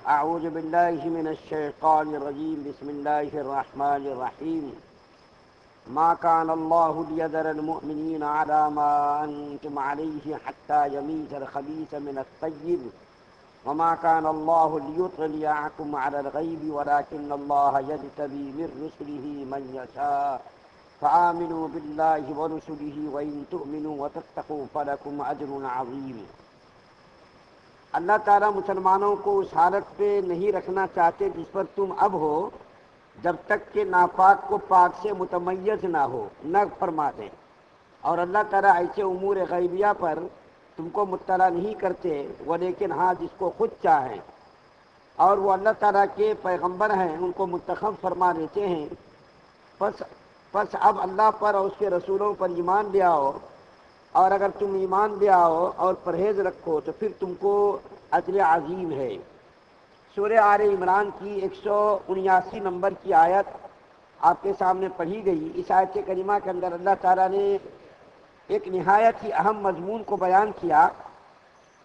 أعوذ بالله من الشيطان الرجيم بسم الله الرحمن الرحيم ما كان الله ليذر المؤمنين على ما أنتم عليه حتى يميز الخبيث من الطيب وما كان الله ليطلعكم على الغيب ولكن الله يجتبي من رسله من يشاء فآمنوا بالله ورسله وإن تؤمنوا وتتقوا فلكم أجر عظيم۔ اللہ تعالیٰ مسلمانوں کو اس حالت پہ نہیں رکھنا چاہتے جس پر تم اب ہو، جب تک کہ ناپاک کو پاک سے متمیز نہ ہو، نہ فرما دیں۔ اور اللہ تعالیٰ ایسے امور غیبیہ پر تم کو مطلع نہیں کرتے، وہ لیکن ہاں جس کو خود چاہیں، اور وہ اللہ تعالیٰ کے پیغمبر ہیں، ان کو منتخب فرما دیتے ہیں۔ پس اب اللہ پر اور اس کے رسولوں پر ایمان لے آؤ، اور اگر تم ایمان لے آؤ اور پرہیز رکھو تو پھر تم کو اجر عظیم ہے۔ سورہ آل عمران کی 179 نمبر کی آیت آپ کے سامنے پڑھی گئی۔ اس آیت کریمہ کے اندر اللہ تعالیٰ نے ایک نہایت ہی اہم مضمون کو بیان کیا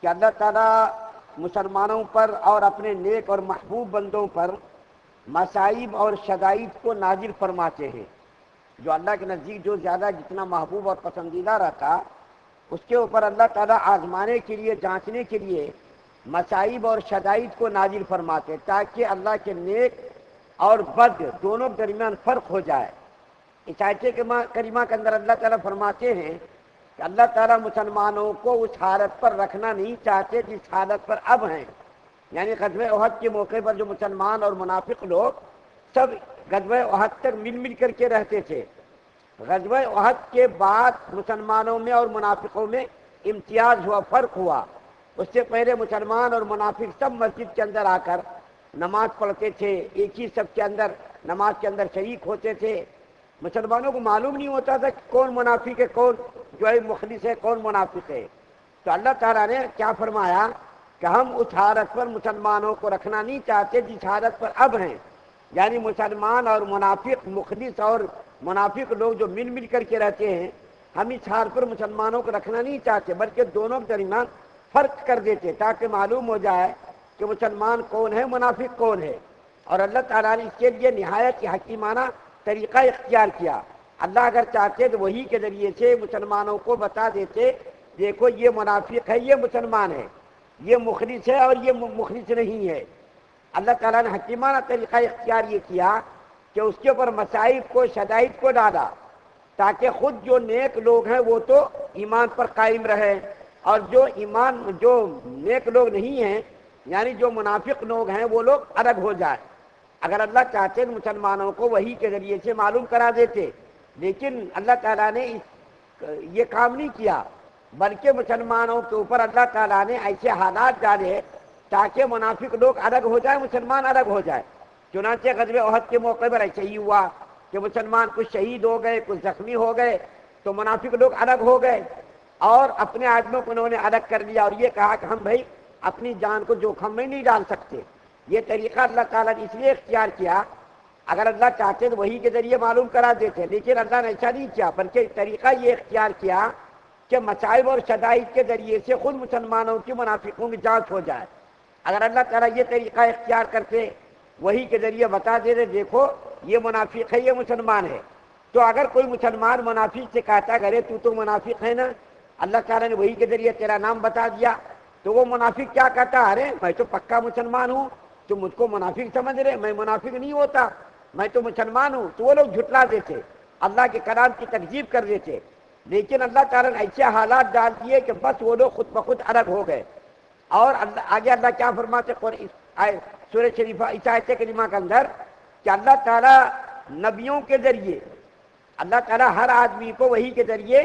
کہ اللہ تعالیٰ مسلمانوں پر اور اپنے نیک اور محبوب بندوں پر مصائب اور شدائد کو نازل فرماتے ہیں۔ جو اللہ کے نزدیک جو زیادہ جتنا محبوب اور پسندیدہ رہتا، اس کے اوپر اللہ تعالیٰ آزمانے کے لیے، جانچنے کے لیے مصائب اور شدائد کو نازل فرماتے تاکہ اللہ کے نیک اور بد دونوں کے درمیان فرق ہو جائے۔ اس آیت کریمہ کے اندر اللہ تعالیٰ فرماتے ہیں کہ اللہ تعالیٰ مسلمانوں کو اس حالت پر رکھنا نہیں چاہتے جس حالت پر اب ہیں، یعنی غزوہ احد کے موقع پر جو مسلمان اور منافق لوگ سب غزوہ احد تک مل کر کے رہتے تھے۔ غزوہ احد کے بعد مسلمانوں میں اور منافقوں میں امتیاز ہوا، فرق ہوا۔ اس سے پہلے مسلمان اور منافق سب مسجد کے اندر آ کر نماز پڑھتے تھے، ایک ہی سب کے اندر نماز کے اندر شریک ہوتے تھے۔ مسلمانوں کو معلوم نہیں ہوتا تھا کہ کون منافق ہے، کون جو ہے مخلص ہے، کون منافق ہے۔ تو اللہ تعالیٰ نے کیا فرمایا کہ ہم اس حالت پر مسلمانوں کو رکھنا نہیں چاہتے جس حالت پر اب ہیں، یعنی مسلمان اور منافق، مخلص اور منافق لوگ جو مل کر کے رہتے ہیں، ہم اس حال پر مسلمانوں کو رکھنا نہیں چاہتے بلکہ دونوں کے درمیان فرق کر دیتے تاکہ معلوم ہو جائے کہ مسلمان کون ہے، منافق کون ہے۔ اور اللہ تعالیٰ نے اس کے لیے نہایت حکیمانہ طریقہ اختیار کیا۔ اللہ اگر چاہتے تو وہی کے ذریعے سے مسلمانوں کو بتا دیتے، دیکھو یہ منافق ہے، یہ مسلمان ہے، یہ مخلص ہے اور یہ مخلص نہیں ہے۔ اللہ تعالیٰ نے حکیمانہ طریقہ اختیار یہ کیا کہ اس کے اوپر مصائب کو، شدائد کو ڈالا تاکہ خود جو نیک لوگ ہیں وہ تو ایمان پر قائم رہے، اور جو نیک لوگ نہیں ہیں، یعنی جو منافق لوگ ہیں، وہ لوگ الگ ہو جائے۔ اگر اللہ چاہتے تو مسلمانوں کو وحی کے ذریعے سے معلوم کرا دیتے، لیکن اللہ تعالیٰ نے یہ کام نہیں کیا، بلکہ مسلمانوں کے اوپر اللہ تعالیٰ نے ایسے حالات ڈالے تاکہ منافق لوگ الگ ہو جائے، مسلمان الگ ہو جائے۔ چنانچہ غزوہ احد کے موقع پر ایسے ہی ہوا کہ مسلمان کچھ شہید ہو گئے، کچھ زخمی ہو گئے، تو منافق لوگ الگ ہو گئے اور اپنے آدمیوں کو انہوں نے الگ کر لیا اور یہ کہا کہ ہم بھائی اپنی جان کو جوخم میں نہیں ڈال سکتے۔ یہ طریقہ اللہ تعالیٰ نے اس لیے اختیار کیا، اگر اللہ چاہتے تو وہی کے ذریعے معلوم کرا دیتے، لیکن اللہ نے ایسا نہیں کیا، بلکہ طریقہ یہ اختیار کیا کہ مصائب اور شدائد کے ذریعے سے خود مسلمانوں کی، منافقوں کی جانچ ہو جائے۔ اگر اللہ تعالیٰ یہ طریقہ اختیار کرتے، وہی کے ذریعے بتا دیتے دیکھو یہ منافق ہے، یہ مسلمان ہے، تو اگر کوئی مسلمان منافق سے کہتا کرے تو منافق ہے نا، اللہ تعالیٰ نے وہی کے ذریعے تیرا نام بتا دیا، تو وہ منافق کیا کہتا، ارے میں تو پکا مسلمان ہوں، تم مجھ کو منافق سمجھ رہے، میں منافق نہیں ہوتا، میں تو مسلمان ہوں۔ تو وہ لوگ جھٹلا دیتے، اللہ کے کلام کی تکذیب کر دیتے، لیکن اللہ تعالیٰ نے ایسے حالات ڈال دیے کہ بس وہ لوگ خود بخود الگ ہو گئے۔ اور آگے اللہ کیا فرماتے سورہ شریفہ اس آیت کریمہ کے اندر کہ اللہ تعالیٰ نبیوں کے ذریعے، اللہ تعالیٰ ہر آدمی کو وحی کے ذریعے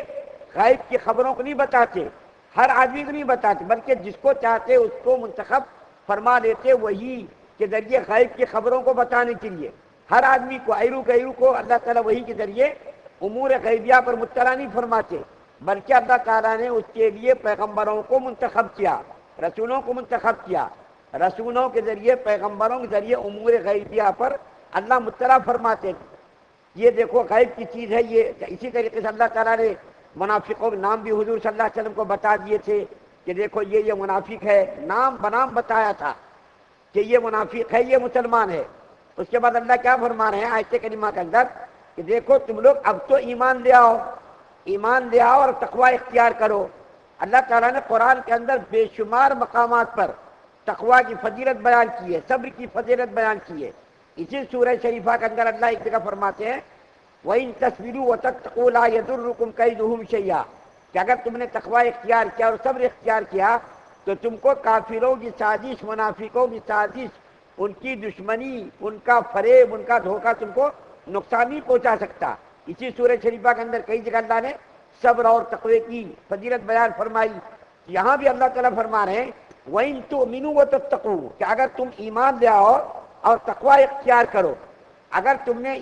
غیب کی خبروں کو نہیں بتاتے، ہر آدمی کو نہیں بتاتے، بلکہ جس کو چاہتے اس کو منتخب فرما دیتے وحی کے ذریعے غیب کی خبروں کو بتانے کے لیے۔ ہر آدمی کو، ایرو کو اللہ تعالیٰ وحی کے ذریعے امور غیبیہ پر مطلع نہیں فرماتے، بلکہ اللہ تعالیٰ نے اس کے لیے پیغمبروں کو منتخب کیا، رسولوں کو منتخب کیا، رسولوں کے ذریعے، پیغمبروں کے ذریعے امور غیبیہ پر اللہ مطلع فرماتے۔ یہ دیکھو غیب کی چیز ہے یہ۔ اسی طریقے سے اللہ تعالیٰ نے منافقوں کے نام بھی حضور صلی اللہ علیہ وسلم کو بتا دیے تھے کہ دیکھو یہ منافق ہے، نام بنام بتایا تھا۔ کہ یہ منافق ہے، یہ مسلمان ہے۔ اس کے بعد اللہ کیا فرما رہے ہیں آیت کریمہ کے اندر کہ دیکھو تم لوگ اب تو ایمان لے آؤ، ایمان لے آؤ اور تقوی اختیار کرو۔ اللہ تعالیٰ نے قرآن کے اندر بے شمار مقامات پر تقوی کی فضیلت بیان کی ہے، صبر کی فضیلت بیان کی ہے۔ اسی سورہ شریفہ کے اندر اللہ ایک جگہ فرماتے ہیں وَإِن تَصْبِرُوا وَتَتَّقُوا لَا يَضُرُّكُمْ كَيْدُهُمْ شَيْئًا، کہ اگر تم نے تقوی اختیار کیا اور صبر اختیار کیا تو تم کو کافروں کی سازش، منافقوں کی سازش، ان کی دشمنی، ان کا فریب، ان کا دھوکہ تم کو نقصان نہیں پہنچا سکتا۔ اسی سورہ شریفہ کے اندر کئی جگہ اللہ نے صبر اور تقوی کی فضیلت بیان فرمائی۔ یہاں بھی اللہ تعالیٰ فرما رہے ہیں وَإِن تُؤْمِنُوا وَتَتَّقُوا، کہ اگر تم ایمان لے آؤ اور تقوی اختیار کرو۔ اگر تم نے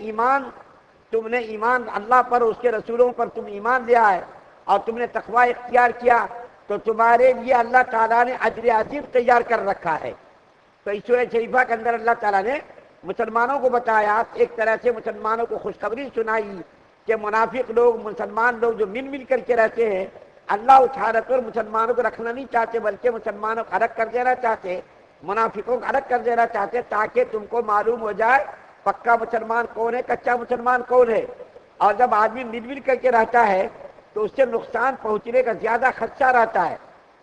ایمان اللہ پر، اس کے رسولوں پر تم ایمان لے آئے اور تم نے تقوی اختیار کیا تو تمہارے لیے اللہ تعالیٰ نے اجر عظیم تیار کر رکھا ہے۔ تو اس سورہ شریفہ کے اندر اللہ تعالیٰ نے مسلمانوں کو بتایا، ایک طرح سے مسلمانوں کو خوشخبری سنائی کہ منافق لوگ، مسلمان لوگ جو مل کر کے رہتے ہیں، اللہ اٹھا کر مسلمانوں کو رکھنا نہیں چاہتے بلکہ مسلمانوں کو الگ کر دینا چاہتے، منافقوں کو الگ کر دینا چاہتے، تاکہ تم کو معلوم ہو جائے پکا مسلمان کون ہے، کچا مسلمان کون ہے۔ اور جب آدمی مل کر کے رہتا ہے تو اس سے نقصان پہنچنے کا زیادہ خدشہ رہتا ہے۔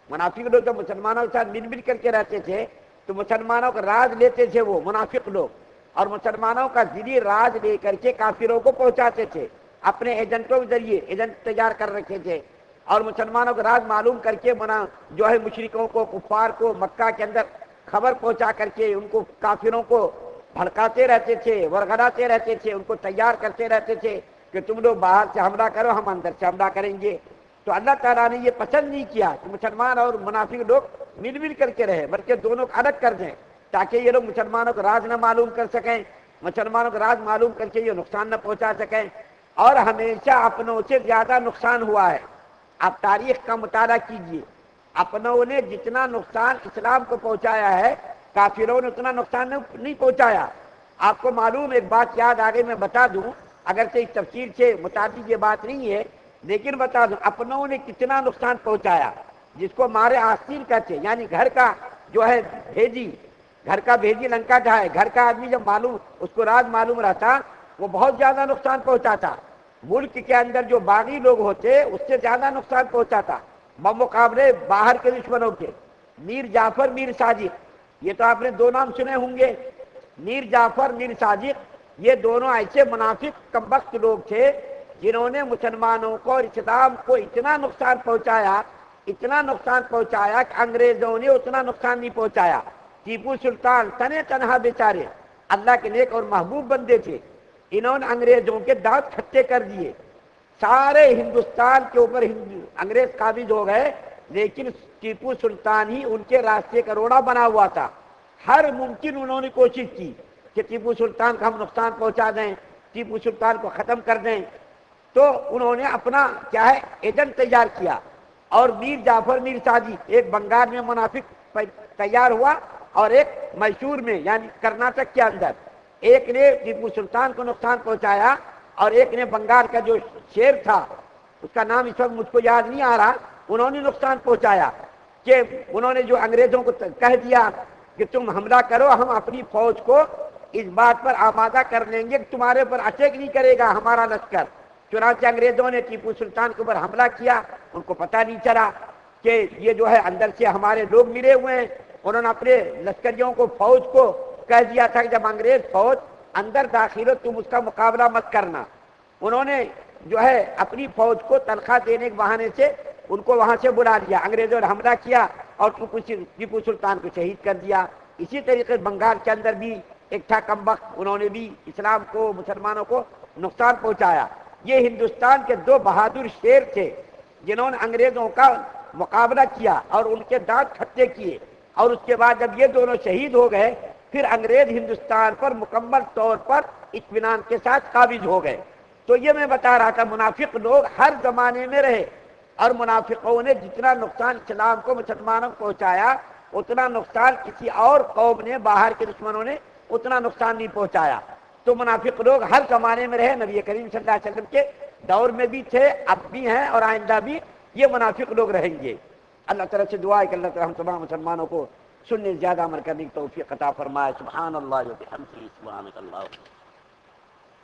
منافق لوگ جب مسلمانوں کے ساتھ مل کر کے رہتے تھے تو مسلمانوں کا راز لیتے تھے وہ منافق لوگ، اور مسلمانوں کا ذری راز لے کر کے کافروں کو پہنچاتے تھے، اپنے ایجنٹوں کے ذریعے ایجنٹ تیار کر رکھے تھے، اور مسلمانوں کا راز معلوم کر کے جو ہے مشرکوں کو، کفار کو مکہ کے اندر خبر پہنچا کر کے ان کو، کافروں کو بھڑکاتے رہتے تھے، ورغلاتے رہتے تھے، ان کو تیار کرتے رہتے تھے کہ تم لوگ باہر سے حملہ کرو، ہم اندر سے حملہ کریں گے۔ تو اللہ تعالیٰ نے یہ پسند نہیں کیا کہ مسلمان اور منافق لوگ مل کر کے رہے، بلکہ دونوں کو الگ کر دیں تاکہ یہ لوگ مسلمانوں کو راز نہ معلوم کر سکیں، مسلمانوں کو راز معلوم کر کے یہ نقصان نہ پہنچا سکیں۔ اور ہمیشہ اپنوں سے زیادہ نقصان ہوا ہے۔ آپ تاریخ کا مطالعہ کیجئے، اپنوں نے جتنا نقصان اسلام کو پہنچایا ہے کافروں نے اتنا نقصان نہیں پہنچایا۔ آپ کو معلوم، ایک بات یاد آگے میں بتا دوں، اگرچہ اس تفصیل سے متعلق یہ بات نہیں ہے لیکن بتا دوں اپنوں نے کتنا نقصان پہنچایا۔ جس کو مارے آستین کہتے، یعنی گھر کا جو ہے بھیجی، گھر کا بھیجی لنکا ڈھائے، گھر کا آدمی جب معلوم، اس کو راز معلوم رہتا وہ بہت زیادہ نقصان پہنچاتا۔ ملک کے اندر جو باغی لوگ ہوتے اس سے زیادہ نقصان پہنچاتا بمقابلے باہر کے دشمنوں کے۔ میر جعفر، میر صادق، یہ تو آپ نے دو نام سنے ہوں گے، میر جعفر، میر صادق، یہ دونوں ایسے منافق کمبخت لوگ تھے جنہوں نے مسلمانوں کو اور اسلام کو اتنا نقصان پہنچایا، اتنا نقصان پہنچایا کہ انگریزوں نے اتنا نقصان نہیں پہنچایا۔ ٹیپو سلطان تنے تنہا بیچارے اللہ کے نیک اور محبوب بندے تھے، انہوں نے انگریزوں کے دانت کھٹے کر دیے، سارے ہندوستان کے اوپر انگریز قابض ہو گئے، لیکن ٹیپو سلطان ہی ان کے راستے کا روڑا بنا ہوا تھا۔ ہر ممکن انہوں نے کوشش کی کہ ٹیپو سلطان کو ہم نقصان پہنچا دیں، ٹیپو سلطان کو ختم کر دیں۔ تو انہوں نے اپنا کیا ہے ایجنٹ تیار کیا، اور میر جعفر، میر صادق، ایک بنگال میں منافق تیار ہوا اور ایک میسور میں یعنی کرناٹک کے اندر، ایک نے ٹیپو سلطان کو نقصان پہنچایا اور ایک نے بنگال کا جو شیر تھا، اس کا نام اس وقت مجھ کو یاد نہیں آ رہا، انہوں نے نقصان پہنچایا کہ انہوں نے جو انگریزوں کو کہہ دیا کہ تم حملہ کرو، ہم اپنی فوج کو اس بات پر آمادہ کر لیں گے کہ تمہارے پر اٹیک نہیں کرے گا ہمارا لشکر۔ چنانچہ انگریزوں نے ٹیپو سلطان کے اوپر حملہ کیا، ان کو پتہ نہیں چلا کہ یہ جو ہے اندر سے ہمارے لوگ ملے ہوئے ہیں۔ انہوں نے اپنے لشکریوں کو، فوج کو کہہ دیا تھا کہ جب انگریز فوج اندر داخل ہو تم اس کا مقابلہ مت کرنا۔ انہوں نے جو ہے اپنی فوج کو تنخواہ دینے کے بہانے سے ان کو وہاں سے بلا لیا، انگریزوں نے حملہ کیا اور ٹیپو سلطان کو شہید کر دیا۔ اسی طریقے بنگال کے اندر بھی ایک تھا کمبخت، انہوں نے بھی اسلام کو، مسلمانوں کو نقصان پہنچایا۔ یہ ہندوستان کے دو بہادر شیر تھے جنہوں نے انگریزوں کا مقابلہ کیا اور ان کے دانت کھٹے کیے، اور اس کے بعد جب یہ دونوں شہید ہو گئے پھر انگریز ہندوستان پر مکمل طور پر اطمینان کے ساتھ قابض ہو گئے۔ تو یہ میں بتا رہا تھا منافق لوگ ہر زمانے میں رہے، اور منافقوں نے جتنا نقصان اسلام کو، مسلمانوں کو پہنچایا اتنا نقصان کسی اور قوم نے، باہر کے دشمنوں نے اتنا نقصان نہیں پہنچایا۔ تو منافق لوگ ہر زمانے میں رہے، نبی کریم صلی اللہ علیہ وسلم کے دور میں بھی تھے، اب بھی ہیں اور آئندہ بھی یہ منافق لوگ رہیں گے۔ اللہ تعالیٰ سے دعا ہے کہ اللہ تعالیٰ ہم تمام مسلمانوں کو سننے زیادہ عمل کرنے کی توفیق عطا فرمائے. سبحان اللہ و بحمدہ سبحانک اللہ.